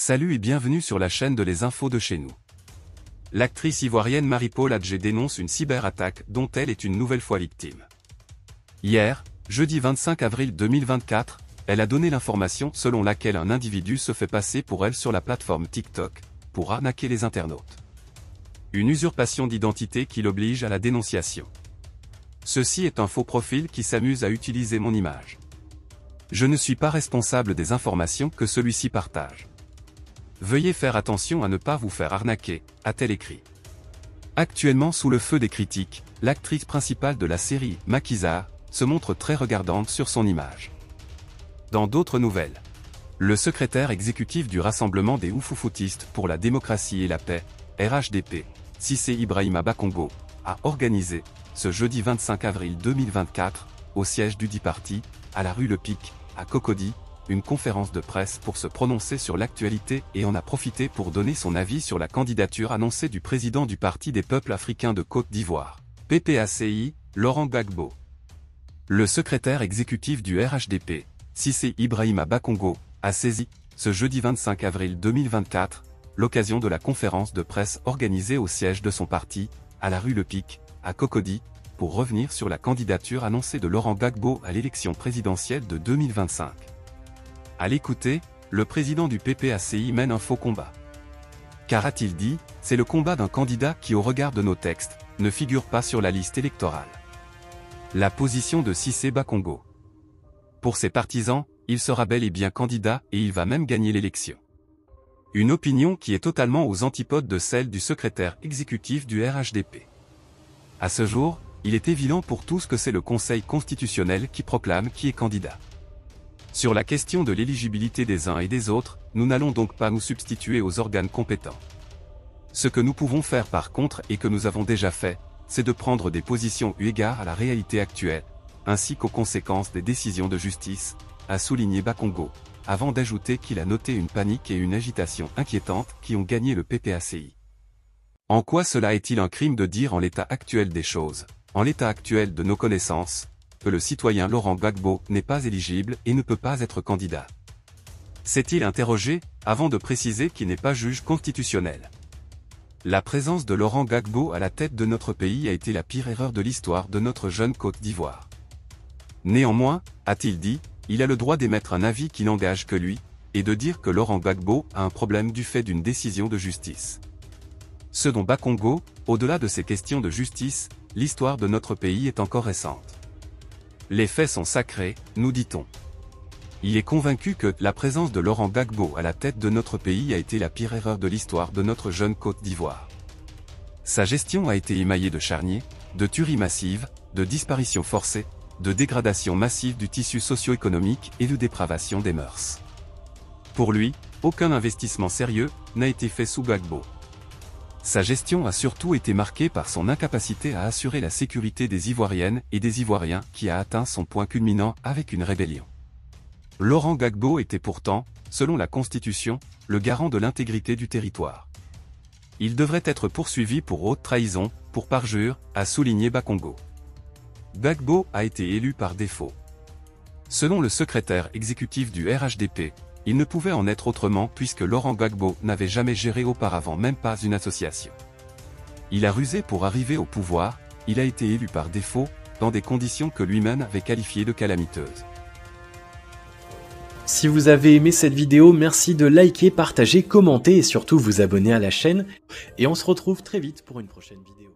Salut et bienvenue sur la chaîne de Les Infos de chez nous. L'actrice ivoirienne Marie-Paule Adjé dénonce une cyberattaque dont elle est une nouvelle fois victime. Hier, jeudi 25 avril 2024, elle a donné l'information selon laquelle un individu se fait passer pour elle sur la plateforme TikTok, pour arnaquer les internautes. Une usurpation d'identité qui l'oblige à la dénonciation. Ceci est un faux profil qui s'amuse à utiliser mon image. Je ne suis pas responsable des informations que celui-ci partage. Veuillez faire attention à ne pas vous faire arnaquer, a-t-elle écrit. Actuellement sous le feu des critiques, l'actrice principale de la série, Maquisard, se montre très regardante sur son image. Dans d'autres nouvelles, le secrétaire exécutif du Rassemblement des Oufoufotistes pour la démocratie et la paix, RHDP, Cissé Ibrahima Bakongo, a organisé, ce jeudi 25 avril 2024, au siège du dit parti, à la rue Le Pic, à Cocody, une conférence de presse pour se prononcer sur l'actualité et en a profité pour donner son avis sur la candidature annoncée du président du Parti des peuples africains de Côte d'Ivoire, PPACI, Laurent Gbagbo. Le secrétaire exécutif du RHDP, Cissé Ibrahima Bakongo, a saisi, ce jeudi 25 avril 2024, l'occasion de la conférence de presse organisée au siège de son parti, à la rue Le Pic, à Cocody, pour revenir sur la candidature annoncée de Laurent Gbagbo à l'élection présidentielle de 2025. À l'écouter, le président du PPACI mène un faux combat. Car a-t-il dit, c'est le combat d'un candidat qui au regard de nos textes, ne figure pas sur la liste électorale. La position de Cissé Bakongo. Pour ses partisans, il sera bel et bien candidat et il va même gagner l'élection. Une opinion qui est totalement aux antipodes de celle du secrétaire exécutif du RHDP. À ce jour, il est évident pour tous que c'est le Conseil constitutionnel qui proclame qui est candidat. Sur la question de l'éligibilité des uns et des autres, nous n'allons donc pas nous substituer aux organes compétents. Ce que nous pouvons faire par contre et que nous avons déjà fait, c'est de prendre des positions eu égard à la réalité actuelle, ainsi qu'aux conséquences des décisions de justice, a souligné Bakongo, avant d'ajouter qu'il a noté une panique et une agitation inquiétantes qui ont gagné le PPACI. En quoi cela est-il un crime de dire en l'état actuel des choses, en l'état actuel de nos connaissances, que le citoyen Laurent Gbagbo n'est pas éligible et ne peut pas être candidat? S'est-il interrogé, avant de préciser qu'il n'est pas juge constitutionnel? La présence de Laurent Gbagbo à la tête de notre pays a été la pire erreur de l'histoire de notre jeune Côte d'Ivoire. Néanmoins, a-t-il dit, il a le droit d'émettre un avis qui n'engage que lui, et de dire que Laurent Gbagbo a un problème du fait d'une décision de justice. Ce dont Bakongo, au-delà de ces questions de justice, l'histoire de notre pays est encore récente. Les faits sont sacrés, nous dit-on. Il est convaincu que la présence de Laurent Gbagbo à la tête de notre pays a été la pire erreur de l'histoire de notre jeune Côte d'Ivoire. Sa gestion a été émaillée de charniers, de tueries massives, de disparitions forcées, de dégradation massive du tissu socio-économique et de dépravation des mœurs. Pour lui, aucun investissement sérieux n'a été fait sous Gbagbo. Sa gestion a surtout été marquée par son incapacité à assurer la sécurité des Ivoiriennes et des Ivoiriens qui a atteint son point culminant avec une rébellion. Laurent Gbagbo était pourtant, selon la Constitution, le garant de l'intégrité du territoire. Il devrait être poursuivi pour haute trahison, pour parjure, a souligné Bakongo. Gbagbo a été élu par défaut. Selon le secrétaire exécutif du RHDP, il ne pouvait en être autrement puisque Laurent Gbagbo n'avait jamais géré auparavant même pas une association. Il a rusé pour arriver au pouvoir, il a été élu par défaut, dans des conditions que lui-même avait qualifiées de calamiteuses. Si vous avez aimé cette vidéo, merci de liker, partager, commenter et surtout vous abonner à la chaîne. Et on se retrouve très vite pour une prochaine vidéo.